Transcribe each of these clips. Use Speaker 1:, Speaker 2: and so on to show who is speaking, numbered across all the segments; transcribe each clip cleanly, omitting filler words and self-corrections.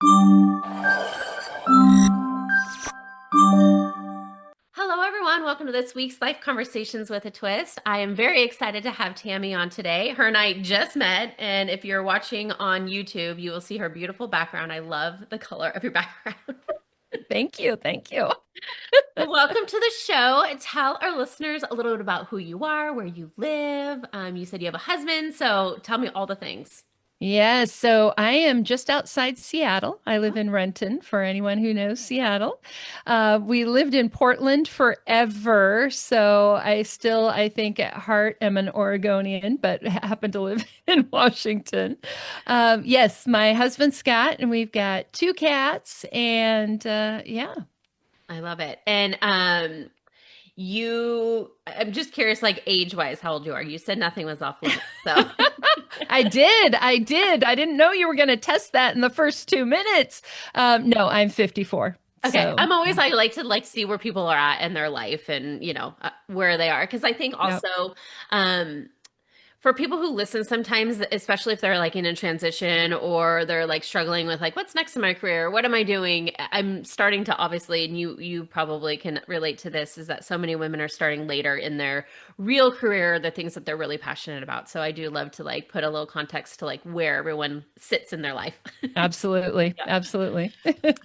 Speaker 1: Hello, everyone. Welcome to this week's Life Conversations with a Twist. I am very excited to have Tami on today. Her and I just met, and if you're watching on YouTube, you will see her beautiful background. I love the color of your background.
Speaker 2: Thank you. Thank you.
Speaker 1: Welcome to the show. Tell our listeners a little bit about who you are, where you live. You said you have a husband, so tell me all the things.
Speaker 2: Yes, so I am just outside Seattle. I live in Renton, for anyone who knows Seattle. We lived in Portland forever, so I think, at heart am an Oregonian, but happen to live in Washington. Yes, my husband Scott, and we've got two cats, and yeah.
Speaker 1: I love it. And I'm just curious, like age-wise, how old you are. You said nothing was off limits, so.
Speaker 2: I didn't know you were going to test that in the first 2 minutes. No, I'm 54.
Speaker 1: Okay,
Speaker 2: So,
Speaker 1: I'm always
Speaker 2: yeah.
Speaker 1: I like to like see where people are at in their life and where they are because I think
Speaker 2: Yep.
Speaker 1: also um for people who listen sometimes, especially if they're like in a transition or they're like struggling with like what's next in my career, what am I doing? I'm starting to obviously, and you probably can relate to this, is that so many women are starting later in their real career, the things that they're really passionate about. So I do love to like put a little context to like where everyone sits in their life.
Speaker 2: Absolutely.
Speaker 1: Yeah.
Speaker 2: Absolutely.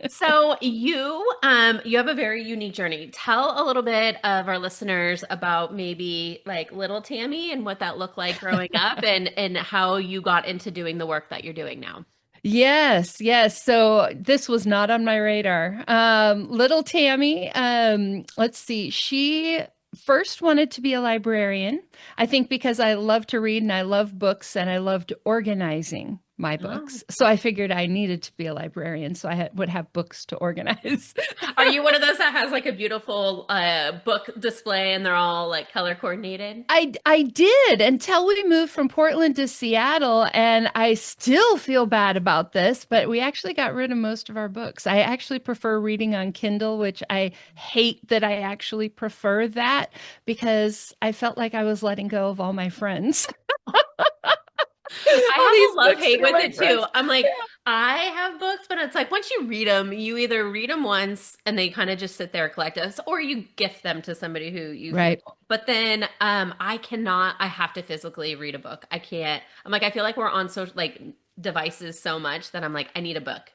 Speaker 1: So you have a very unique journey. Tell a little bit of our listeners about maybe like little Tammy and what that looked like growing up and how you got into doing the work that you're doing now.
Speaker 2: Yes, yes. So this was not on my radar. Little Tammy, let's see, she first wanted to be a librarian. I think because I love to read and I love books and I loved organizing my
Speaker 1: Oh.
Speaker 2: books. So I figured I needed to be a librarian so would have books to organize.
Speaker 1: Are you one of those that has like a beautiful book display and they're all like color coordinated?
Speaker 2: I did until we moved from Portland to Seattle, and I still feel bad about this, but we actually got rid of most of our books. I actually prefer reading on Kindle, which I hate that I actually prefer that because I felt like I was letting go of all my friends.
Speaker 1: I
Speaker 2: All
Speaker 1: have
Speaker 2: these
Speaker 1: a love
Speaker 2: books
Speaker 1: hate
Speaker 2: are
Speaker 1: with
Speaker 2: my
Speaker 1: it too.
Speaker 2: friends.
Speaker 1: I'm like, I have books, but it's like once you read them, you either read them once and they kind of just sit there collect us, or you gift them to somebody who you feel.
Speaker 2: Right.
Speaker 1: But then I cannot, I have to physically read a book. I can't, I'm like, I feel like we're on social like devices so much that I'm like, I need a book.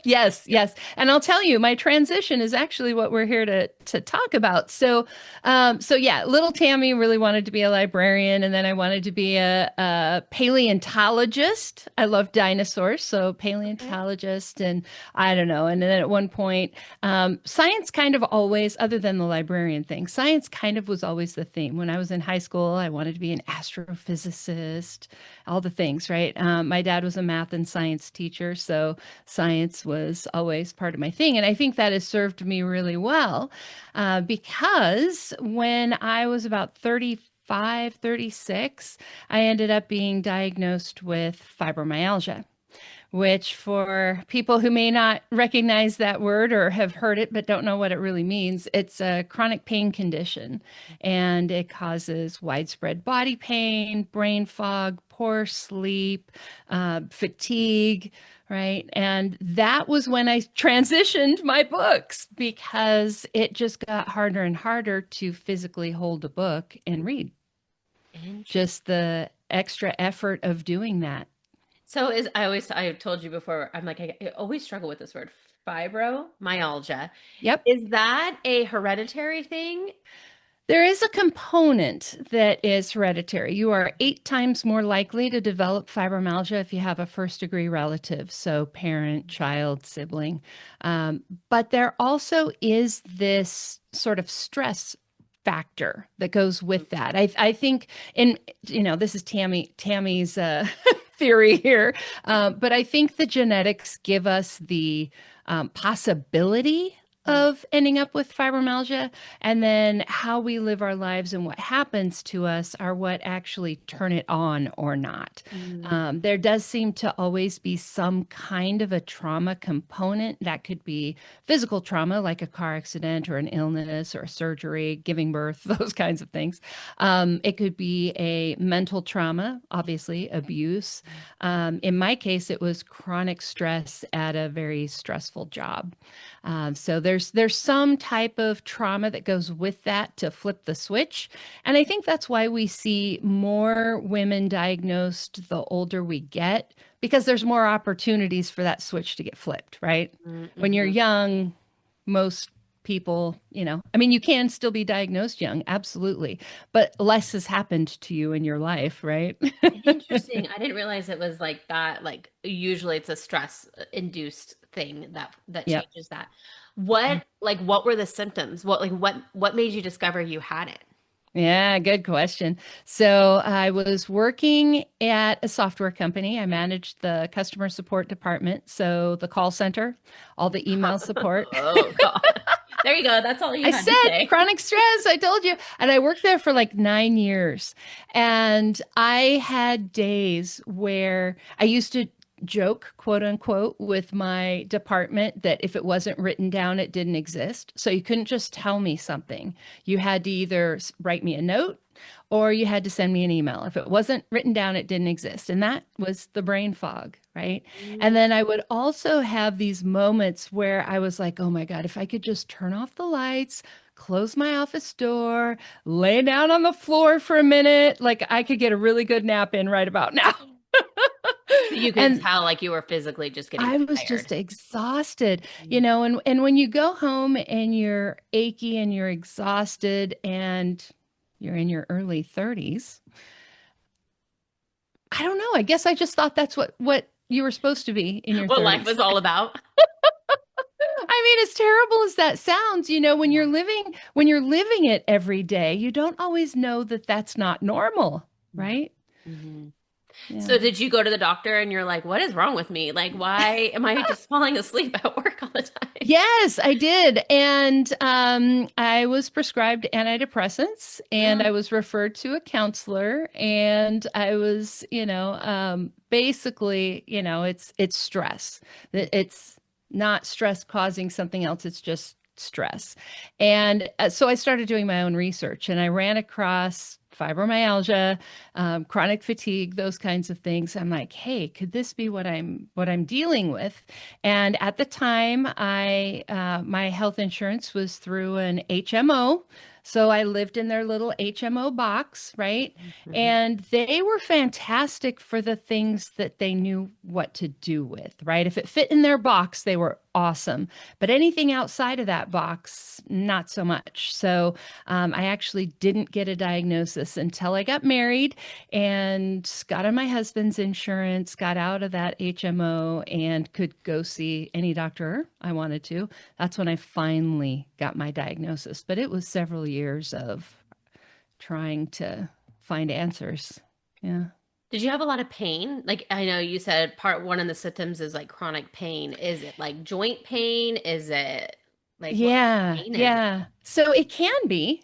Speaker 2: Yes, yes. And I'll tell you, my transition is actually what we're here to talk about. So yeah, little Tammy really wanted to be a librarian, and then I wanted to be a paleontologist. I love dinosaurs, so
Speaker 1: Okay.
Speaker 2: paleontologist, and I don't know. And then at one point, science kind of always, other than the librarian thing, science kind of was always the theme. When I was in high school, I wanted to be an astrophysicist, all the things, right? My dad was a math and science teacher, so science was always part of my thing. And I think that has served me really well because when I was about 35, 36, I ended up being diagnosed with fibromyalgia, which for people who may not recognize that word or have heard it but don't know what it really means, it's a chronic pain condition and it causes widespread body pain, brain fog, poor sleep, fatigue, right? And that was when I transitioned my books because it just got harder and harder to physically hold a book and read.
Speaker 1: Interesting.
Speaker 2: Just the extra effort of doing that.
Speaker 1: So I told you before, I'm like, I always struggle with this word, fibromyalgia.
Speaker 2: Yep.
Speaker 1: Is that a hereditary thing?
Speaker 2: There is a component that is hereditary. You are 8 times more likely to develop fibromyalgia if you have a first degree relative, so parent, child, sibling. But there also is this sort of stress factor that goes with that. I think, in this is Tammy's theory here, but I think the genetics give us the possibility of ending up with fibromyalgia, and then how we live our lives and what happens to us are what actually turn it on or not.
Speaker 1: Mm-hmm.
Speaker 2: There does seem to always be some kind of a trauma component. That could be physical trauma, like a car accident or an illness or a surgery, giving birth, those kinds of things. It could be a mental trauma, obviously, abuse. In my case, it was chronic stress at a very stressful job. So there's some type of trauma that goes with that to flip the switch. And I think that's why we see more women diagnosed the older we get, because there's more opportunities for that switch to get flipped, right? When you're
Speaker 1: Mm-hmm.
Speaker 2: young, most people, I mean, you can still be diagnosed young, absolutely, but less has happened to you in your life, right?
Speaker 1: Interesting. I didn't realize it was like that. Like usually it's a stress induced thing that
Speaker 2: Yep.
Speaker 1: changes that. What were the symptoms? What made you discover you had it?
Speaker 2: Yeah, good question. So I was working at a software company. I managed the customer support department, so the call center, all the email support.
Speaker 1: Oh God. There you go. That's all you
Speaker 2: I
Speaker 1: had to
Speaker 2: said
Speaker 1: say.
Speaker 2: chronic stress, I told you. And I worked there for like 9 years. And I had days where I used to joke, quote unquote, with my department that if it wasn't written down, it didn't exist. So you couldn't just tell me something. You had to either write me a note or you had to send me an email. If it wasn't written down, it didn't exist. And that was the brain fog, right? And
Speaker 1: Mm.
Speaker 2: then I would also have these moments where I was like, oh my God, if I could just turn off the lights, close my office door, lay down on the floor for a minute, like I could get a really good nap in right about now.
Speaker 1: You could
Speaker 2: And
Speaker 1: tell like you were physically just getting
Speaker 2: I was
Speaker 1: tired.
Speaker 2: just exhausted,
Speaker 1: Mm.
Speaker 2: and when you go home and you're achy and you're exhausted and you're in your early 30s, I don't know. I guess I just thought that's what you were supposed to be in your
Speaker 1: What life
Speaker 2: 30s.
Speaker 1: was all about.
Speaker 2: I mean, as terrible as that sounds, when
Speaker 1: Yeah.
Speaker 2: you're living it every day, you don't always know that that's not normal,
Speaker 1: Yeah.
Speaker 2: right?
Speaker 1: Mhm.
Speaker 2: Yeah.
Speaker 1: So did you go to the doctor and you're like, what is wrong with me? Like, why am I just falling asleep at work all the time?
Speaker 2: Yes, I did. And I was prescribed antidepressants and I was referred to a counselor and I was, basically, it's stress. It's not stress causing something else, it's just stress. And so I started doing my own research and I ran across fibromyalgia, chronic fatigue, those kinds of things. I'm like, hey, could this be what I'm dealing with? And at the time, I my health insurance was through an HMO. So I lived in their little HMO box, right?
Speaker 1: Mhm.
Speaker 2: And they were fantastic for the things that they knew what to do with, right? If it fit in their box, they were awesome. But anything outside of that box, not so much. So I actually didn't get a diagnosis until I got married and got on my husband's insurance, got out of that HMO, and could go see any doctor I wanted to. That's when I finally got my diagnosis. But it was several years of trying to find answers. Yeah.
Speaker 1: Did you have a lot of pain? Like, I know you said part one of the symptoms is like chronic pain. Is it like joint pain? Is it like what
Speaker 2: Yeah,
Speaker 1: pain is it?
Speaker 2: yeah. So it can be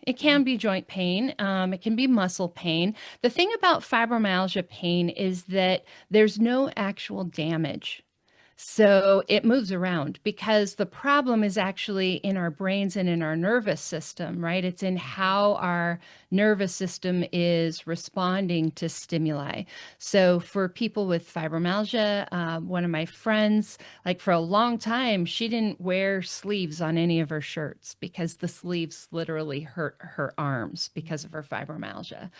Speaker 2: joint pain. It can be muscle pain. The thing about fibromyalgia pain is that there's no actual damage. So it moves around because the problem is actually in our brains and in our nervous system, right? It's in how our nervous system is responding to stimuli. So for people with fibromyalgia, one of my friends, like for a long time, she didn't wear sleeves on any of her shirts because the sleeves literally hurt her arms because of her fibromyalgia.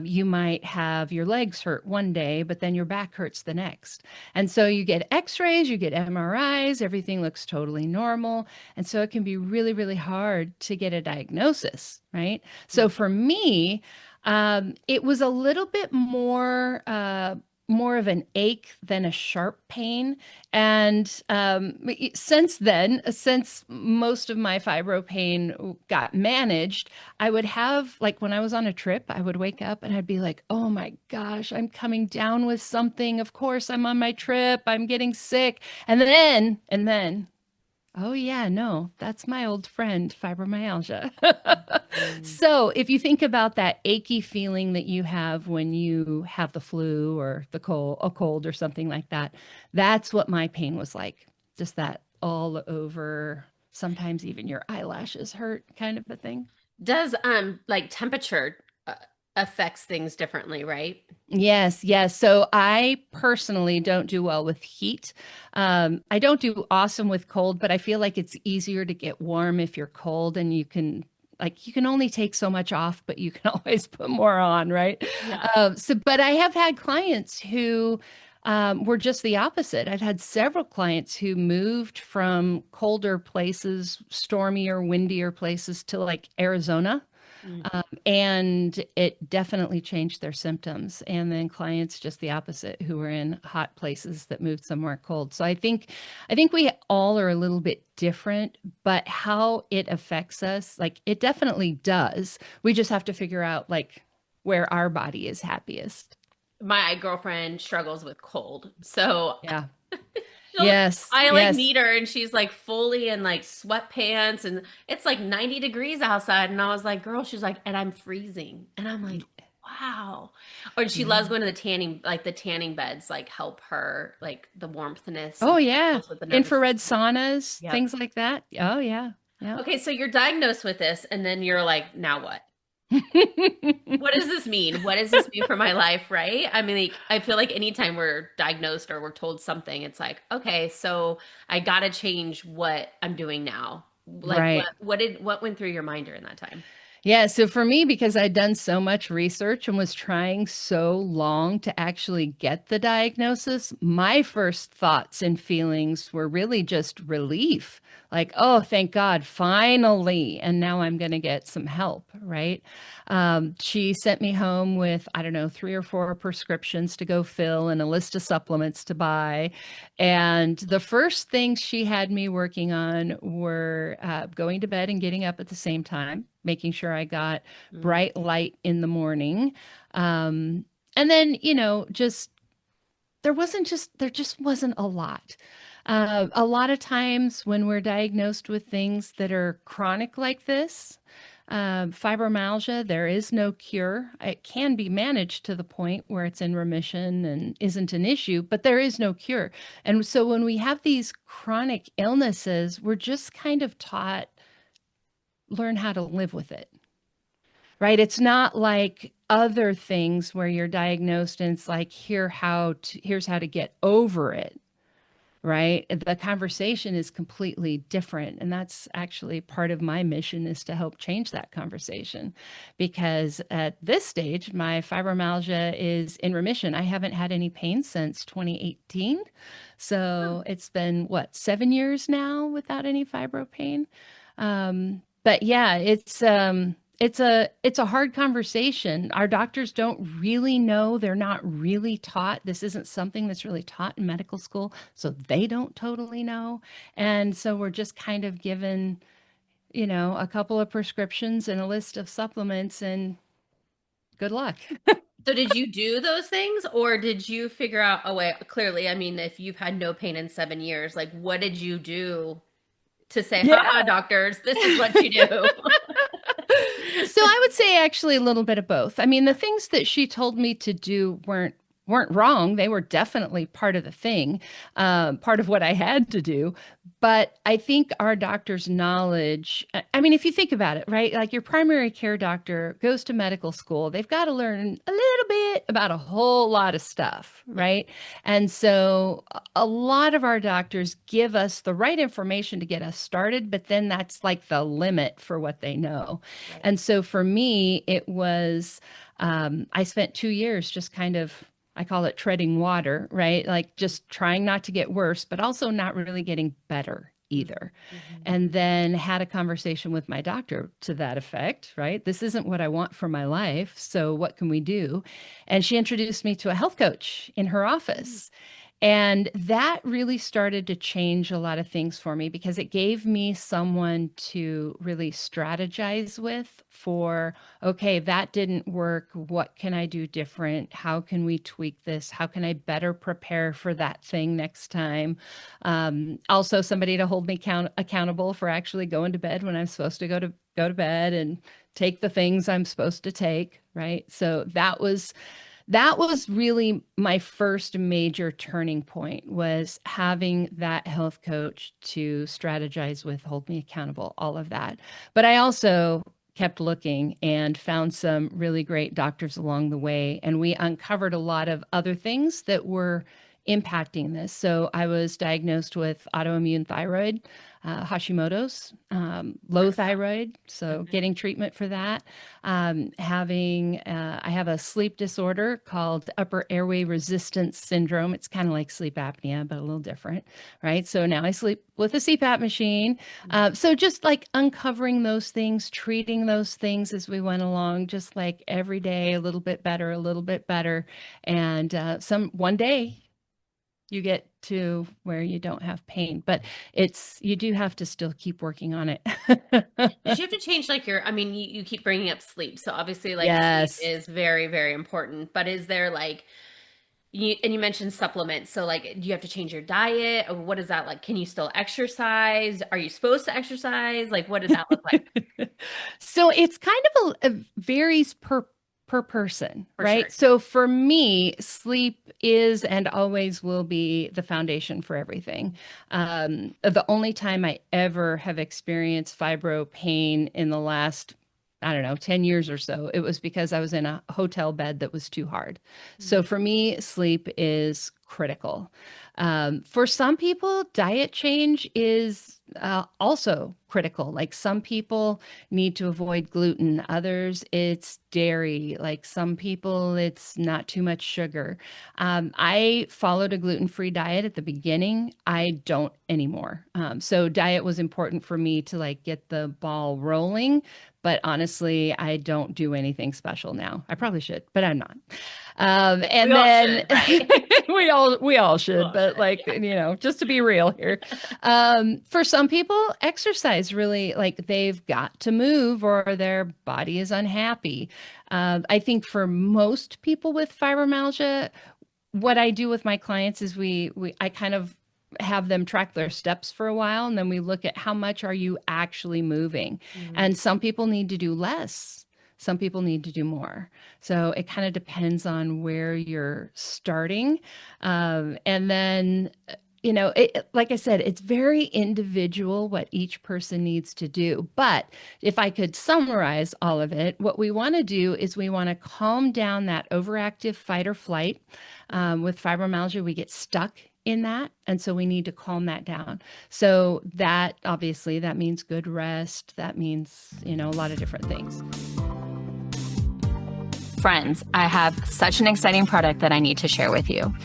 Speaker 2: You might have your legs hurt one day, but then your back hurts the next. And so you get x-rays, you get MRIs, everything looks totally normal. And so it can be really, really hard to get a diagnosis, right? So for me, it was a little bit more of an ache than a sharp pain. And since then, since most of my fibro pain got managed, I would have, like when I was on a trip, I would wake up and I'd be like, oh my gosh, I'm coming down with something. Of course, I'm on my trip. I'm getting sick. And then Oh, yeah, no, that's my old friend, fibromyalgia.
Speaker 1: Mm.
Speaker 2: So, if you think about that achy feeling that you have when you have the flu or the cold, a cold or something like that, that's what my pain was like. Just that all over, sometimes even your eyelashes hurt kind of a thing.
Speaker 1: Does like temperature affects things differently, right?
Speaker 2: Yes, yes. So I personally don't do well with heat. I don't do awesome with cold, but I feel like it's easier to get warm if you're cold and you can only take so much off, but you can always put more on, right?
Speaker 1: Yeah.
Speaker 2: But I have had clients who were just the opposite. I've had several clients who moved from colder places, stormier, windier places to like Arizona.
Speaker 1: Mm.
Speaker 2: And it definitely changed their symptoms. And then clients just the opposite who were in hot places that moved somewhere cold. So I think we all are a little bit different, but how it affects us, like it definitely does. We just have to figure out like where our body is happiest.
Speaker 1: My girlfriend struggles with cold. So
Speaker 2: Yeah.
Speaker 1: she'll,
Speaker 2: Yes.
Speaker 1: I like
Speaker 2: Yes.
Speaker 1: meet her and she's like fully in like sweatpants and it's like 90 degrees outside. And I was like, girl, she's like, and I'm freezing. And I'm like, wow. Or she loves
Speaker 2: Yeah.
Speaker 1: going to the tanning, like the tanning beds, like help her, like the warmthness
Speaker 2: Oh
Speaker 1: and
Speaker 2: yeah.
Speaker 1: helps with the nervous
Speaker 2: Infrared
Speaker 1: system.
Speaker 2: saunas,
Speaker 1: Yep.
Speaker 2: things like that. Oh yeah. Yeah.
Speaker 1: Okay, so you're diagnosed with this, and then you're like, now what? What does this mean? What does this mean for my life, right? I mean, like, I feel like anytime we're diagnosed or we're told something, it's like, okay, so I gotta change what I'm doing now. Like,
Speaker 2: Right.
Speaker 1: what went through your mind during that time?
Speaker 2: Yeah, so for me, because I'd done so much research and was trying so long to actually get the diagnosis, my first thoughts and feelings were really just relief. Like, oh, thank God, finally. And now I'm going to get some help, right? She sent me home with, I don't know, 3 or 4 prescriptions to go fill and a list of supplements to buy. And the first things she had me working on were going to bed and getting up at the same time, making sure I got
Speaker 1: Mm.
Speaker 2: bright light in the morning. And then, just there just wasn't a lot. A lot of times when we're diagnosed with things that are chronic like this, fibromyalgia, there is no cure. It can be managed to the point where it's in remission and isn't an issue, but there is no cure. And so when we have these chronic illnesses, we're just kind of taught, learn how to live with it, right? It's not like other things where you're diagnosed and it's like, here's how to get over it, right? The conversation is completely different. And that's actually part of my mission is to help change that conversation. Because at this stage, my fibromyalgia is in remission. I haven't had any pain since 2018. So it's been what, 7 years now without any fibro pain. But yeah, it's a hard conversation. Our doctors don't really know. They're not really taught. This isn't something that's really taught in medical school, so they don't totally know. And so we're just kind of given, a couple of prescriptions and a list of supplements and good luck.
Speaker 1: So did you do those things, or did you figure out a way? Clearly, I mean, if you've had no pain in 7 years, like what did you do to say, haha,
Speaker 2: Yeah.
Speaker 1: doctors, this is what you do?
Speaker 2: So I would say actually a little bit of both. I mean, the things that she told me to do weren't wrong. They were definitely part of the thing, part of what I had to do. But I think our doctor's knowledge, I mean, if you think about it, right? Like your primary care doctor goes to medical school, they've got to learn a little bit about a whole lot of stuff,
Speaker 1: Yeah,
Speaker 2: right? And so a lot of our doctors give us the right information to get us started, but then that's like the limit for what they know.
Speaker 1: right.
Speaker 2: And so for me, it was, I spent 2 years just kind of, I call it treading water, right? Like just trying not to get worse, but also not really getting better either.
Speaker 1: Mhm.
Speaker 2: And then had a conversation with my doctor to that effect, right? This isn't what I want for my life. So what can we do? And she introduced me to a health coach in her office. And that really started to change a lot of things for me because it gave me someone to really strategize with for, okay, that didn't work. What can I do different? How can we tweak this? How can I better prepare for that thing next time? Also, somebody to hold me accountable for actually going to bed when I'm supposed to go to bed and take the things I'm supposed to take, right? So that was really my first major turning point, was having that health coach to strategize with, hold me accountable, all of that. But I also kept looking and found some really great doctors along the way, and we uncovered a lot of other things that were impacting this. So I was diagnosed with autoimmune thyroid, Hashimoto's, low thyroid, so
Speaker 1: Okay.
Speaker 2: getting treatment for that. I have a sleep disorder called upper airway resistance syndrome. It's kind of like sleep apnea, but a little different, right? So now I sleep with a CPAP machine. So just like uncovering those things, treating those things as we went along, just like every day, a little bit better, a little bit better. And one day you get to where you don't have pain, but you do have to still keep working on it.
Speaker 1: Did you have to change like I mean, you keep bringing up sleep. So obviously like sleep
Speaker 2: Yes.
Speaker 1: is very, very important, but is there like and you mentioned supplements. So like do you have to change your diet? Or what is that like? Can you still exercise? Are you supposed to exercise? Like what did that look like?
Speaker 2: So it's kind of varies per person,
Speaker 1: For sure.
Speaker 2: right? So for me, sleep is and always will be the foundation for everything. The only time I ever have experienced fibro pain in the last, I don't know, 10 years or so, it was because I was in a hotel bed that was too hard. So
Speaker 1: Mhm.
Speaker 2: for me, sleep is critical. For some people, diet change is also critical. Like some people need to avoid gluten, others, it's dairy. Like some people, it's not too much sugar. I followed a gluten-free diet at the beginning. I don't anymore. So diet was important for me to like get the ball rolling. But honestly, I don't do anything special now. I probably should, but I'm not.
Speaker 1: We
Speaker 2: And
Speaker 1: all
Speaker 2: then
Speaker 1: should, right?
Speaker 2: we all
Speaker 1: We
Speaker 2: should,
Speaker 1: all
Speaker 2: but
Speaker 1: should.
Speaker 2: like, just to be real here. For some people, exercise really, like, they've got to move or their body is unhappy. I think for most people with fibromyalgia, what I do with my clients is I kind of have them track their steps for a while, and then we look at how much are you actually moving.
Speaker 1: Mhm.
Speaker 2: And some people need to do less. Some people need to do more. So it kind of depends on where you're starting. And then, like I said, it's very individual what each person needs to do. But if I could summarize all of it, what we want to do is we want to calm down that overactive fight or flight. With fibromyalgia, we get stuck in that. And so we need to calm that down. So that obviously that means good rest. That means, a lot of different things.
Speaker 3: Friends, I have such an exciting product that I need to share with you.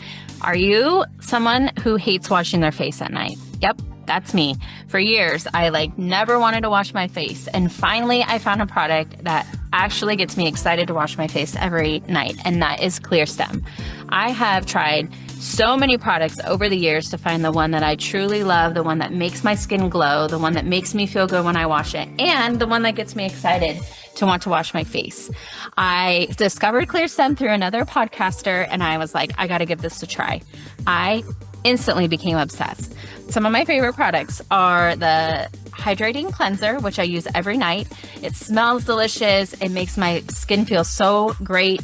Speaker 3: Are you someone who hates washing their face at night? Yep, that's me. For years, I never wanted to wash my face. And finally, I found a product that actually gets me excited to wash my face every night, and that is Clear Stem. I have tried so many products over the years to find the one that I truly love, the one that makes my skin glow, the one that makes me feel good when I wash it, and the one that gets me excited to want to wash my face. I discovered Clear Stem through another podcaster, and I was like, I got to give this a try. I instantly became obsessed. Some of my favorite products are the hydrating cleanser, which I use every night. It smells delicious. It makes my skin feel so great.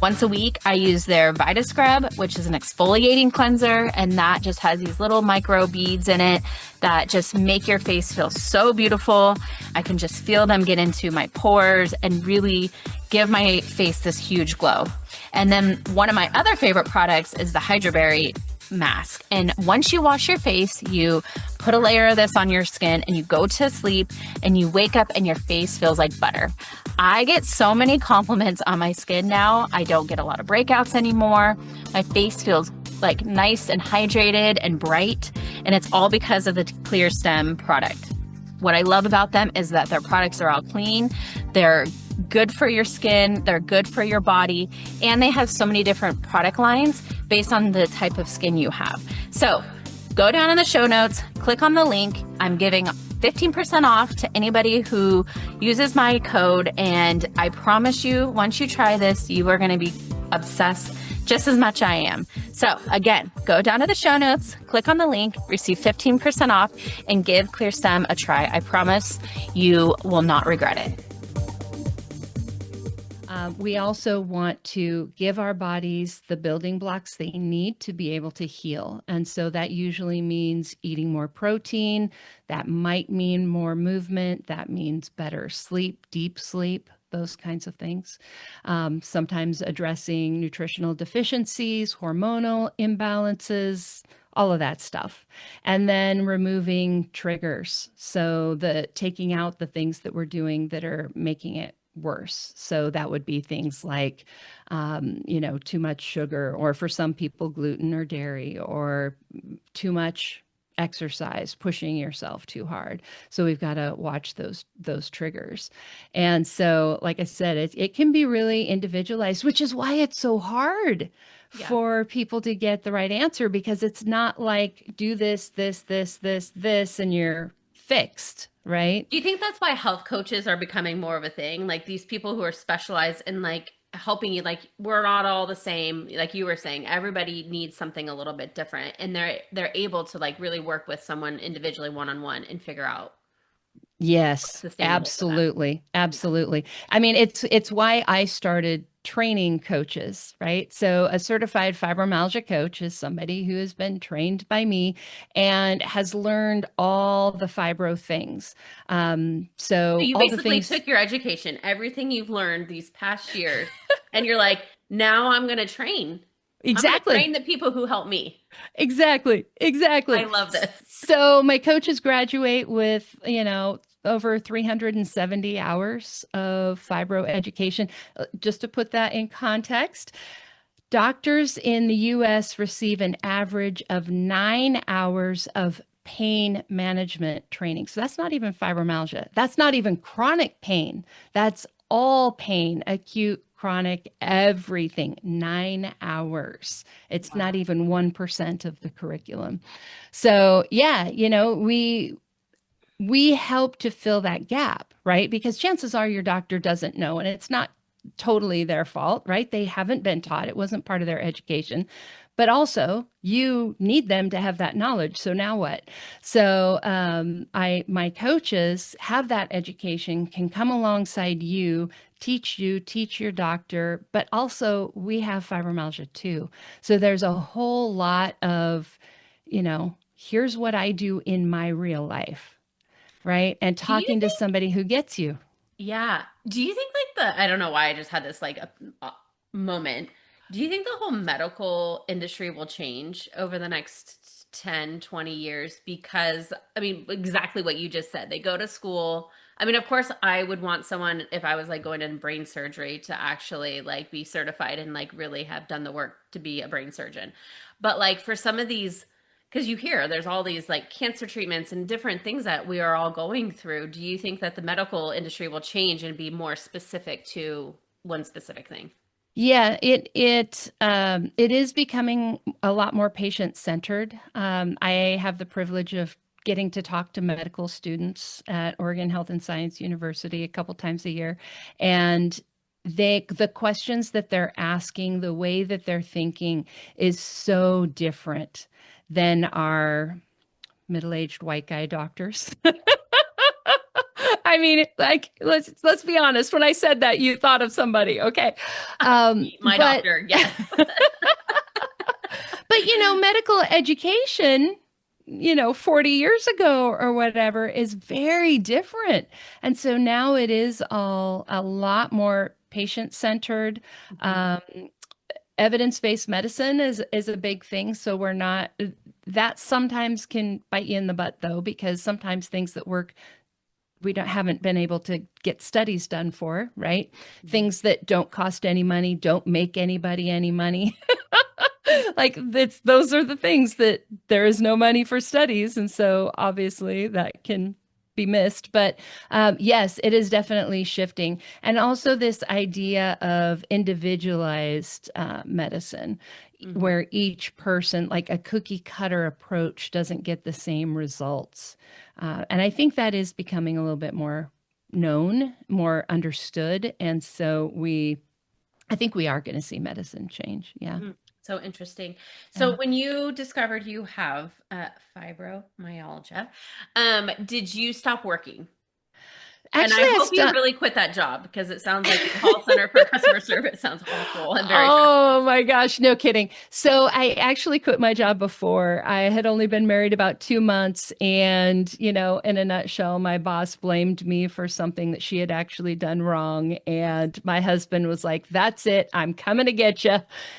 Speaker 3: Once a week, I use their Vita Scrub, which is an exfoliating cleanser, and that just has these little micro beads in it that just make your face feel so beautiful. I can just feel them get into my pores and really give my face this huge glow. And then one of my other favorite products is the Hydra Berry mask. And once you wash your face, you put a layer of this on your skin and you go to sleep and you wake up and your face feels like butter. I get so many compliments on my skin now. I don't get a lot of breakouts anymore. My face feels nice and hydrated and bright, and it's all because of the Clear Stem product. What I love about them is that their products are all clean. They're good for your skin, they're good for your body, and they have so many different product lines based on the type of skin you have. So go down in the show notes, click on the link. I'm giving 15% off to anybody who uses my code. And I promise you, once you try this, you are going to be obsessed just as much I am. So again, go down to the show notes, click on the link, receive 15% off, and give ClearStem a try. I promise you will not regret it.
Speaker 2: We also want to give our bodies the building blocks they need to be able to heal. And so that usually means eating more protein. That might mean more movement. That means better sleep, deep sleep, those kinds of things. Sometimes addressing nutritional deficiencies, hormonal imbalances, all of that stuff. And then removing triggers. So taking out the things that we're doing that are making it worse. So that would be things like, too much sugar, or for some people, gluten or dairy, or too much exercise, pushing yourself too hard. So we've got to watch those triggers. And so, like I said, it can be really individualized, which is why it's so hard for people to get the right answer, because it's not like do this, and you're fixed. Right.
Speaker 1: Do you think that's why health coaches are becoming more of a thing? Like these people who are specialized in like helping you, like we're not all the same. Like you were saying, everybody needs something a little bit different, and they're able to like really work with someone individually, one-on-one, and figure out.
Speaker 2: Yes, absolutely. Absolutely. I mean, it's why I started training coaches, right? So a certified fibromyalgia coach is somebody who has been trained by me and has learned all the fibro things. So
Speaker 1: you
Speaker 2: all
Speaker 1: basically
Speaker 2: the things...
Speaker 1: took your education, everything you've learned these past years, and you're like, now I'm going to train.
Speaker 2: Exactly.
Speaker 1: I'm going to train the people who help me.
Speaker 2: Exactly.
Speaker 1: I love this.
Speaker 2: So my coaches graduate with, over 370 hours of fibro education. Just to put that in context, doctors in the US receive an average of 9 hours of pain management training. So that's not even fibromyalgia. That's not even chronic pain. That's all pain, acute, chronic, everything. 9 hours. It's not even 1% of the curriculum. So yeah, we help to fill that gap, right? Because chances are your doctor doesn't know, and it's not totally their fault, right? They haven't been taught. It wasn't part of their education. But also, you need them to have that knowledge. So now what? So my coaches have that education, can come alongside you, teach your doctor, but also we have fibromyalgia too. So there's a whole lot of, here's what I do in my real life, right? And talking to somebody who gets you.
Speaker 1: Yeah. Do you think like I don't know why I just had this like a moment. Do you think the whole medical industry will change over the next 10, 20 years? Because, I mean, exactly what you just said. They go to school. I mean, of course, I would want someone, if I was like going in brain surgery, to actually like be certified and like really have done the work to be a brain surgeon. But like for some of these, because you hear there's all these like cancer treatments and different things that we are all going through. Do you think that the medical industry will change and be more specific to one specific thing?
Speaker 2: Yeah, it is becoming a lot more patient centered. I have the privilege of getting to talk to medical students at Oregon Health and Science University a couple times a year, and the questions that they're asking, the way that they're thinking is so different than our middle-aged white guy doctors. I mean, like, let's be honest. When I said that, you thought of somebody, okay?
Speaker 1: My doctor, yes.
Speaker 2: But medical education, 40 years ago or whatever is very different. And so now it is all a lot more patient-centered. Evidence-based medicine is a big thing. So we're not, that sometimes can bite you in the butt though, because sometimes things that work we haven't been able to get studies done for, right? Things that don't cost any money, don't make anybody any money. Like those are the things that there is no money for studies. And so obviously that can be missed. But yes, it is definitely shifting. And also this idea of individualized medicine.
Speaker 1: Hmm.
Speaker 2: where each person, like a cookie cutter approach, doesn't get the same results. And I think that is becoming a little bit more known, more understood. And so I think we are going to see medicine change. Yeah.
Speaker 1: Hmm. So interesting. So
Speaker 2: Yeah.
Speaker 1: when you discovered you have fibromyalgia, did you stop working? And
Speaker 2: Actually,
Speaker 1: I
Speaker 2: I
Speaker 1: hope you
Speaker 2: stu-
Speaker 1: really quit that job because it sounds like the call center for customer service sounds awful and very stressful.
Speaker 2: Oh my gosh, no kidding. So I actually quit my job before. I had only been married about 2 months. And, in a nutshell, my boss blamed me for something that she had actually done wrong. And my husband was like, "That's it. I'm coming to get you."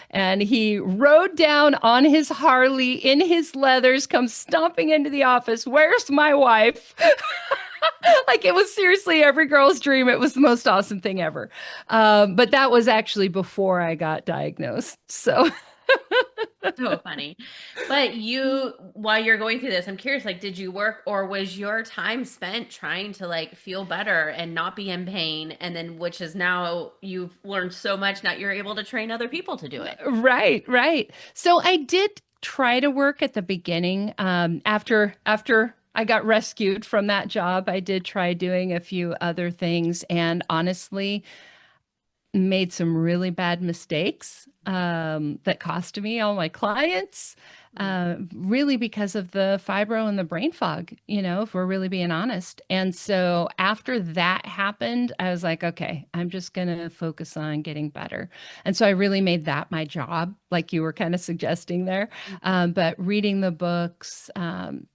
Speaker 2: And he rode down on his Harley in his leathers, comes stomping into the office. "Where's my wife?" Like it was seriously every girl's dream. It was the most awesome thing ever. But that was actually before I got diagnosed. So,
Speaker 1: So funny. But while you're going through this, I'm curious, like, did you work or was your time spent trying to like feel better and not be in pain? And then, which is now you've learned so much, now you're able to train other people to do it.
Speaker 2: right, right. So I did try to work at the beginning. After I got rescued from that job, I did try doing a few other things, and honestly, made some really bad mistakes that cost me all my clients, really because of the fibro and the brain fog, if we're really being honest. And so after that happened, I was like, okay, I'm just going to focus on getting better. And so I really made that my job, like you were kind of suggesting there.
Speaker 1: Mhm.
Speaker 2: But reading the books,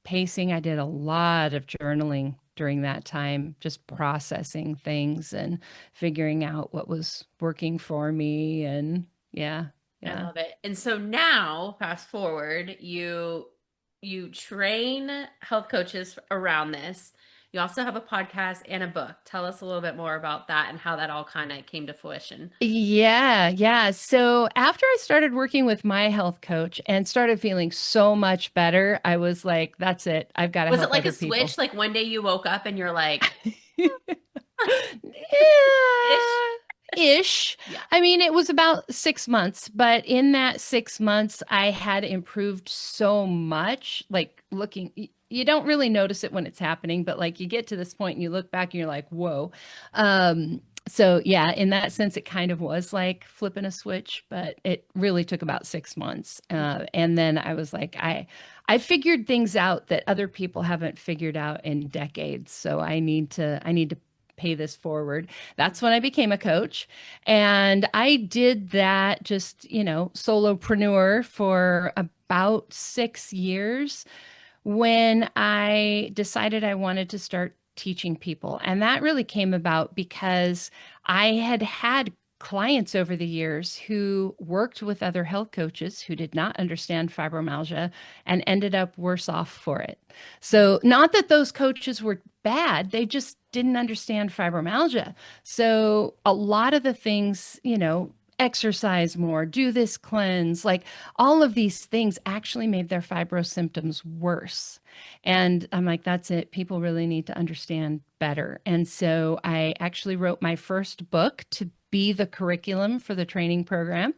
Speaker 2: pacing, I did a lot of journaling during that time, just processing things and figuring out what was working for me. And yeah,
Speaker 1: I
Speaker 2: yeah.
Speaker 1: love it. And so now, fast forward, you train health coaches around this. You also have a podcast and a book. Tell us a little bit more about that and how that all kind of came to fruition.
Speaker 2: Yeah, yeah. So after I started working with my health coach and started feeling so much better, I was like, that's it. I've got to
Speaker 1: Was it
Speaker 2: help
Speaker 1: like a
Speaker 2: other people.
Speaker 1: switch? Like one day you woke up and you're like, ish?
Speaker 2: Yeah, ish.
Speaker 1: Yeah.
Speaker 2: I mean, it was about 6 months, but in that 6 months, I had improved so much. Like you don't really notice it when it's happening, but like you get to this point and you look back and you're like, whoa. So yeah, in that sense, it kind of was like flipping a switch, but it really took about 6 months. And then I was like, I figured things out that other people haven't figured out in decades. So I need to pay this forward. That's when I became a coach. And I did that just, solopreneur for about 6 years when I decided I wanted to start teaching people. And that really came about because I had had clients over the years who worked with other health coaches who did not understand fibromyalgia and ended up worse off for it. So, not that those coaches were bad, they just didn't understand fibromyalgia. So, a lot of the things, exercise more, do this cleanse, like all of these things actually made their fibro symptoms worse. And I'm like, that's it. People really need to understand better. And so I actually wrote my first book to be the curriculum for the training program.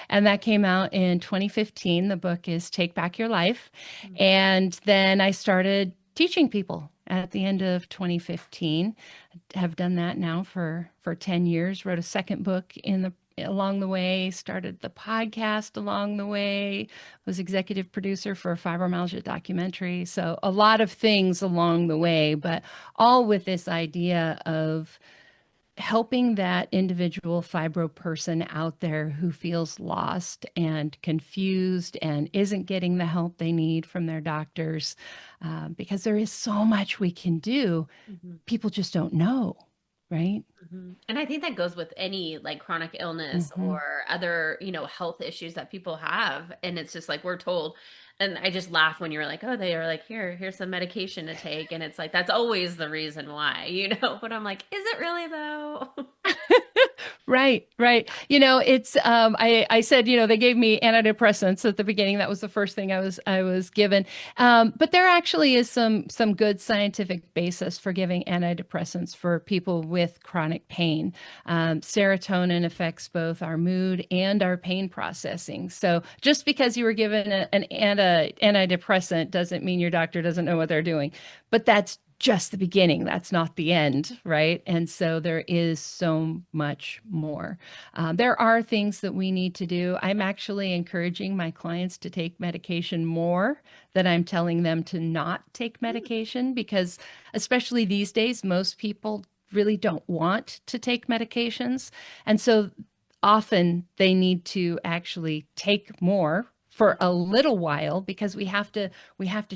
Speaker 2: And that came out in 2015. The book is Take Back Your Life. And then I started teaching people at the end of 2015. Have done that now for 10 years. Wrote a second book in the along the way, started the podcast along the way, was executive producer for a fibromyalgia documentary. So a lot of things along the way, but all with this idea of helping that individual fibro person out there who feels lost and confused and isn't getting the help they need from their doctors, because there is so much we can do.
Speaker 1: Mhm.
Speaker 2: People just don't know, right?
Speaker 1: Mhm. And I think that goes with any like chronic illness
Speaker 2: Hmm.
Speaker 1: or other, health issues that people have. And it's just like we're told. And I just laugh when you're like, oh, they are like, here's some medication to take. And it's like, that's always the reason why, But I'm like, is it really though?
Speaker 2: Right, right. It's I said, they gave me antidepressants at the beginning. That was the first thing I was given. But there actually is some good scientific basis for giving antidepressants for people with chronic pain. Serotonin affects both our mood and our pain processing. So just because you were given an antidepressant doesn't mean your doctor doesn't know what they're doing. But that's just the beginning. That's not the end, right? And so there is so much more. There are things that we need to do. I'm actually encouraging my clients to take medication more than I'm telling them to not take medication because, especially these days, most people really don't want to take medications. And so often they need to actually take more for a little while because we have to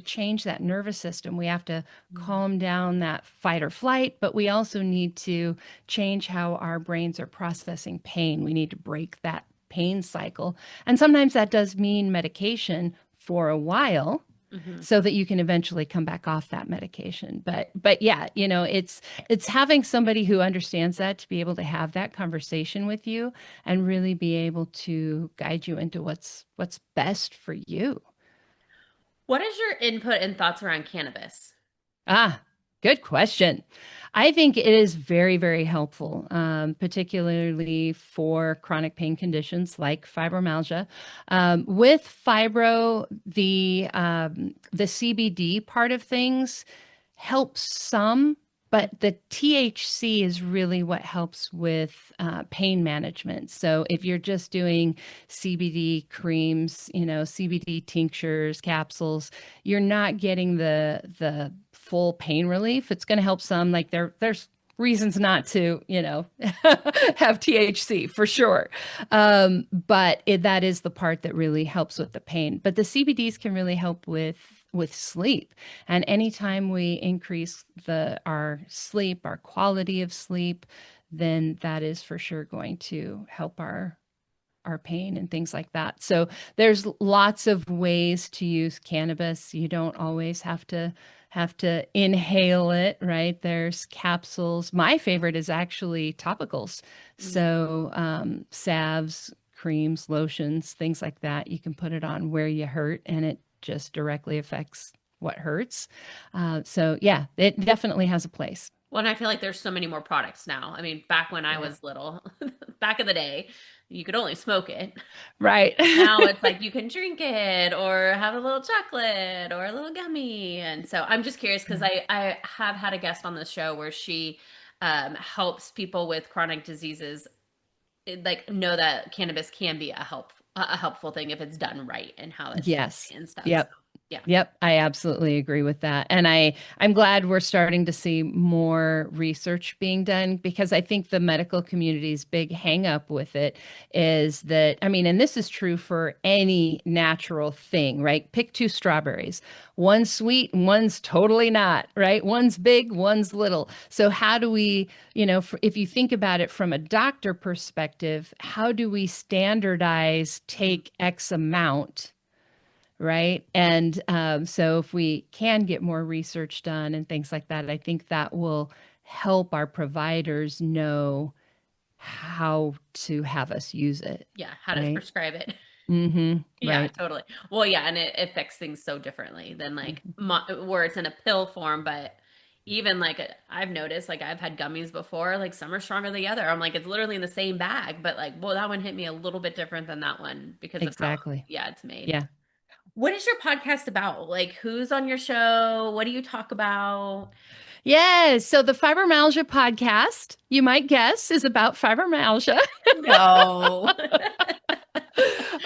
Speaker 2: change that nervous system. We have to calm down that fight or flight, but we also need to change how our brains are processing pain. We need to break that pain cycle. And sometimes that does mean medication for a while
Speaker 1: Mhm.
Speaker 2: so that you can eventually come back off that medication. But yeah, it's having somebody who understands that to be able to have that conversation with you and really be able to guide you into what's best for you.
Speaker 1: What is your input and thoughts around cannabis?
Speaker 2: Ah, good question. I think it is very, very helpful, particularly for chronic pain conditions like fibromyalgia. With fibro, the CBD part of things helps some, but the THC is really what helps with pain management. So if you're just doing CBD creams, CBD tinctures, capsules, you're not getting the full pain relief. It's going to help some. Like there's reasons not to, have THC for sure. But that is the part that really helps with the pain. But the CBDs can really help with sleep. And anytime we increase our sleep, our quality of sleep, then that is for sure going to help our pain and things like that. So there's lots of ways to use cannabis. You don't always have to inhale it, right? There's capsules. My favorite is actually topicals.
Speaker 1: Mm.
Speaker 2: So salves, creams, lotions, things like that. You can put it on where you hurt, and it just directly affects what hurts. So yeah, it definitely has a place.
Speaker 1: Well, and I feel like there's so many more products now. I mean, back when I
Speaker 2: Yeah.
Speaker 1: was little, back in the day, you could only smoke it.
Speaker 2: Right.
Speaker 1: Now it's like you can drink it or have a little chocolate or a little gummy. And so I'm just curious because I have had a guest on the show where she helps people with chronic diseases like know that cannabis can be a helpful thing if it's done right and how it's done
Speaker 2: Yes.
Speaker 1: right and stuff. So
Speaker 2: Yep.
Speaker 1: yeah.
Speaker 2: Yep, I absolutely agree with that. And I'm glad we're starting to see more research being done because I think the medical community's big hang up with it is that, I mean, and this is true for any natural thing, right? Pick two strawberries. One's sweet and one's totally not, right? One's big, one's little. So how do we, if you think about it from a doctor perspective, how do we standardize take X amount? Right. And so if we can get more research done and things like that, I think that will help our providers know how to have us use it.
Speaker 1: Yeah. How to
Speaker 2: Right.
Speaker 1: prescribe it. Yeah,
Speaker 2: Right.
Speaker 1: totally. Well, yeah, and it affects things so differently than like where it's in a pill form, but even like I've noticed like I've had gummies before, like some are stronger than the other. I'm like it's literally in the same bag, but like well that one hit me a little bit different than that one because of how
Speaker 2: Exactly.
Speaker 1: yeah, it's made.
Speaker 2: Yeah.
Speaker 1: What is your podcast about? Like who's on your show? What do you talk about?
Speaker 2: Yes. So the Fibromyalgia podcast, you might guess, is about fibromyalgia.
Speaker 1: No.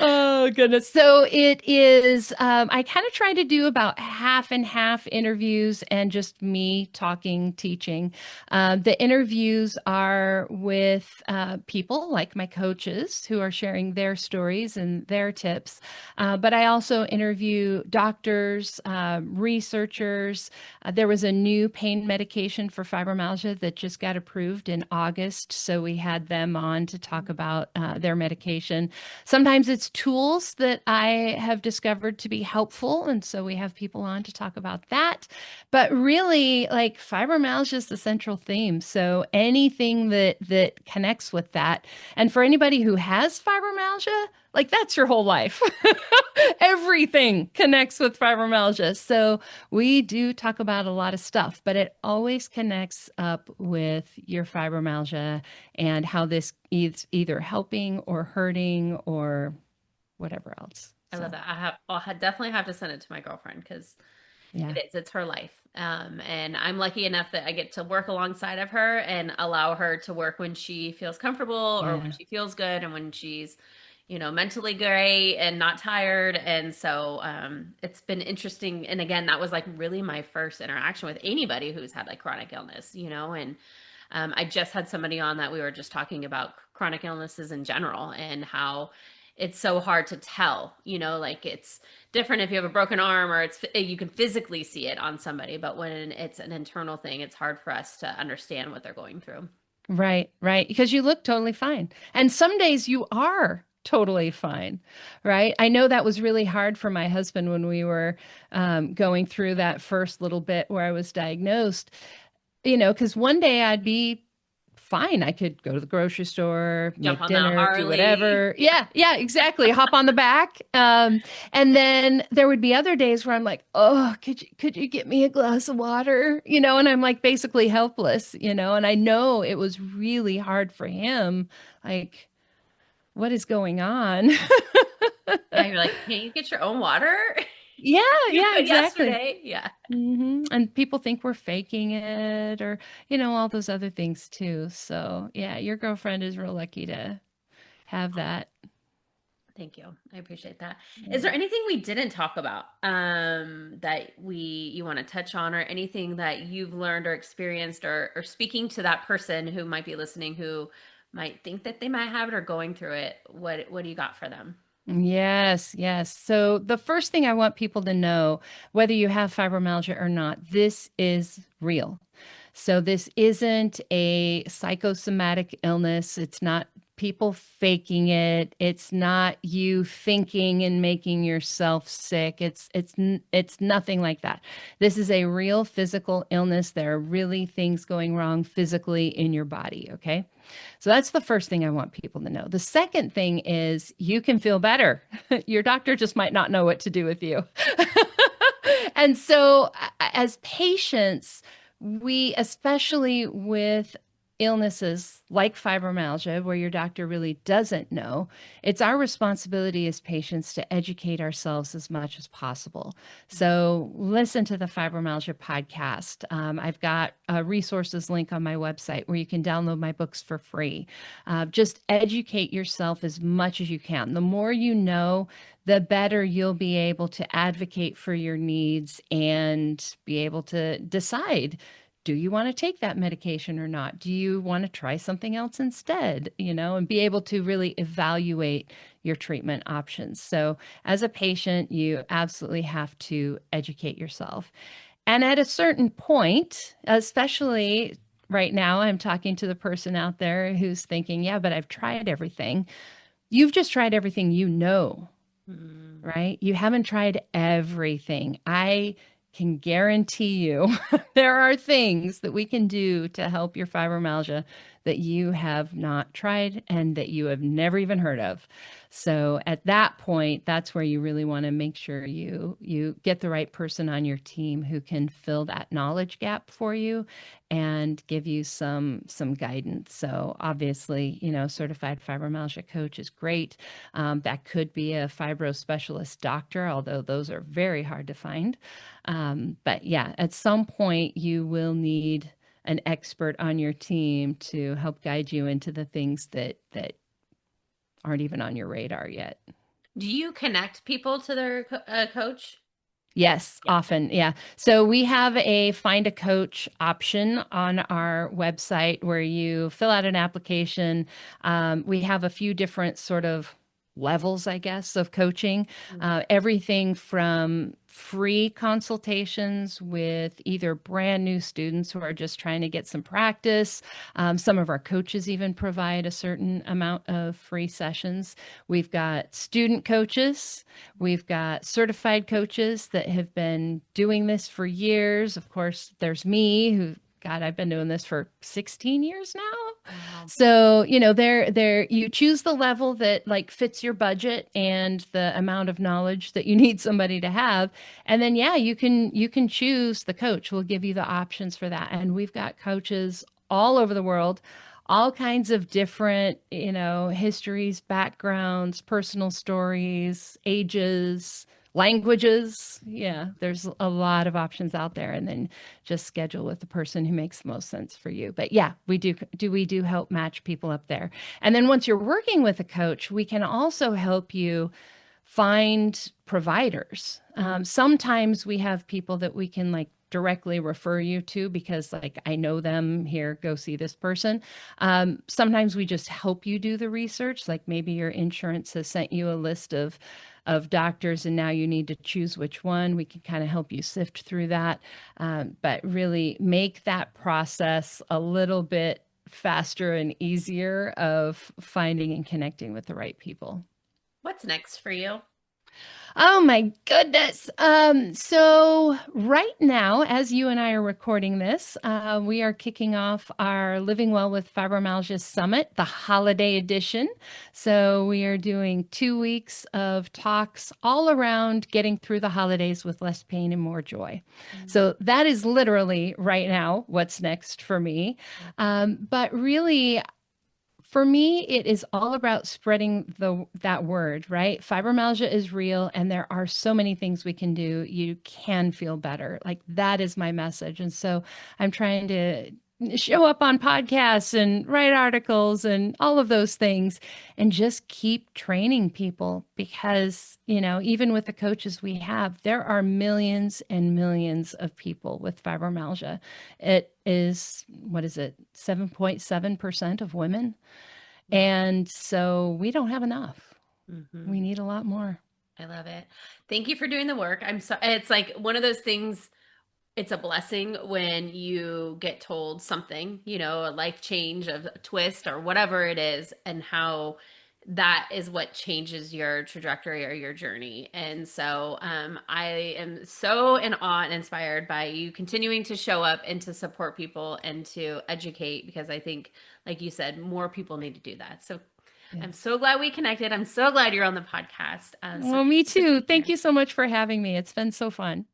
Speaker 2: Oh goodness. So it is I kind of try to do about half and half interviews and just me talking, teaching. The interviews are with people like my coaches who are sharing their stories and their tips. But I also interview doctors, researchers. There was a new pain medication for fibromyalgia that just got approved in August, so we had them on to talk about their medication. Sometimes it's It's tools that I have discovered to be helpful. And so we have people on to talk about that. But really, like fibromyalgia is the central theme. So anything that connects with that. And for anybody who has fibromyalgia, like that's your whole life. Everything connects with fibromyalgia. So we do talk about a lot of stuff, but it always connects up with your fibromyalgia and how this is either helping or hurting or whatever else.
Speaker 1: I
Speaker 2: So,
Speaker 1: love that. Definitely have to send it to my girlfriend because
Speaker 2: yeah.
Speaker 1: it's her life. And I'm lucky enough that I get to work alongside of her and allow her to work when she feels comfortable or when
Speaker 2: Yeah.
Speaker 1: she feels good and when she's, mentally great and not tired. And so it's been interesting. And again, that was like really my first interaction with anybody who's had like chronic illness, and I just had somebody on that we were just talking about chronic illnesses in general and how it's so hard to tell, like it's different if you have a broken arm or you can physically see it on somebody, but when it's an internal thing, it's hard for us to understand what they're going through.
Speaker 2: Right, right. Because you look totally fine. And some days you are totally fine, right? I know that was really hard for my husband when we were going through that first little bit where I was diagnosed, because one day I'd be fine. I could go to the grocery store,
Speaker 1: Jump
Speaker 2: make
Speaker 1: on that
Speaker 2: dinner, do
Speaker 1: Harley.
Speaker 2: whatever.
Speaker 1: Yeah.
Speaker 2: Yeah, yeah, exactly. Hop on the back. And then there would be other days where I'm like, oh, could you get me a glass of water? And I'm like basically helpless, and I know it was really hard for him. Like, what is going on?
Speaker 1: Yeah, you're like, can't you get your own water?
Speaker 2: Yeah,
Speaker 1: You
Speaker 2: yeah,
Speaker 1: could
Speaker 2: exactly.
Speaker 1: yesterday. Yeah.
Speaker 2: And people think we're faking it or, all those other things too. So, yeah, your girlfriend is real lucky to have that.
Speaker 1: Thank you. I appreciate that. Is
Speaker 2: Yeah.
Speaker 1: there anything we didn't talk about that you want to touch on or anything that you've learned or experienced or speaking to that person who might be listening who might think that they might have it or going through it? What do you got for them?
Speaker 2: Yes, yes. So the first thing I want people to know, whether you have fibromyalgia or not, this is real. So this isn't a psychosomatic illness. It's not people faking it. It's not you thinking and making yourself sick. It's nothing like that. This is a real physical illness. There are really things going wrong physically in your body, okay? So that's the first thing I want people to know. The second thing is you can feel better. Your doctor just might not know what to do with you. And so, as patients, we, especially with illnesses like fibromyalgia, where your doctor really doesn't know, it's our responsibility as patients to educate ourselves as much as possible. So, listen to the Fibromyalgia podcast. I've got a resources link on my website where you can download my books for free. Just educate yourself as much as you can. The more you know, the better you'll be able to advocate for your needs and be able to decide, do you want to take that medication or not? Do you want to try something else instead? And be able to really evaluate your treatment options. So, as a patient, you absolutely have to educate yourself. And at a certain point, especially right now, I'm talking to the person out there who's thinking, yeah, but I've tried everything. You've just tried everything you know,
Speaker 1: Mm.
Speaker 2: right? You haven't tried everything. I can guarantee you there are things that we can do to help your fibromyalgia that you have not tried and that you have never even heard of. So at that point, that's where you really want to make sure you get the right person on your team who can fill that knowledge gap for you and give you some guidance. So obviously, certified fibromyalgia coach is great. That could be a fibro specialist doctor, although those are very hard to find. But yeah, at some point you will need an expert on your team to help guide you into the things that aren't even on your radar yet.
Speaker 1: Do you connect people to their coach?
Speaker 2: Yes,
Speaker 1: Yeah.
Speaker 2: often. Yeah. So we have a find a coach option on our website where you fill out an application. We have a few different sort of levels, I guess, of coaching. Everything from free consultations with either brand new students who are just trying to get some practice. Some of our coaches even provide a certain amount of free sessions. We've got student coaches. We've got certified coaches that have been doing this for years. Of course, there's me who, God, I've been doing this for 16 years now.
Speaker 1: Wow.
Speaker 2: So, there you choose the level that like fits your budget and the amount of knowledge that you need somebody to have. And then yeah, you can choose the coach. We'll give you the options for that. And we've got coaches all over the world, all kinds of different, histories, backgrounds, personal stories, ages, languages. Yeah, there's a lot of options out there, and then just schedule with the person who makes the most sense for you. But yeah, we do help match people up there. And then once you're working with a coach, we can also help you find providers. Sometimes we have people that we can like directly refer you to because like I know them, here, go see this person. Sometimes we just help you do the research, like maybe your insurance has sent you a list of doctors and now you need to choose which one. We can kind of help you sift through that, but really make that process a little bit faster and easier of finding and connecting with the right people.
Speaker 1: What's next for you?
Speaker 2: Oh my goodness. So right now, as you and I are recording this, we are kicking off our Living Well with Fibromyalgia Summit, the holiday edition. So we are doing 2 weeks of talks all around getting through the holidays with less pain and more joy. So that is literally right now what's next for me. But really, for me, it is all about spreading that word, right? Fibromyalgia is real, and there are so many things we can do. You can feel better. Like that is my message. And so I'm trying to show up on podcasts and write articles and all of those things and just keep training people because, even with the coaches we have, there are millions and millions of people with fibromyalgia. It is, what is it, 7.7% of women? And so we don't have enough. We need a lot more.
Speaker 1: I love it. Thank you for doing the work. It's like one of those things, it's a blessing when you get told something, a life change, of a twist or whatever it is, and how that is what changes your trajectory or your journey. And so I am so in awe and inspired by you continuing to show up and to support people and to educate, because I think, like you said, more people need to do that. So
Speaker 2: Yeah.
Speaker 1: I'm so glad we connected. I'm so glad you're on the podcast.
Speaker 2: Well, me too. Thank you so much for having me. It's been so fun.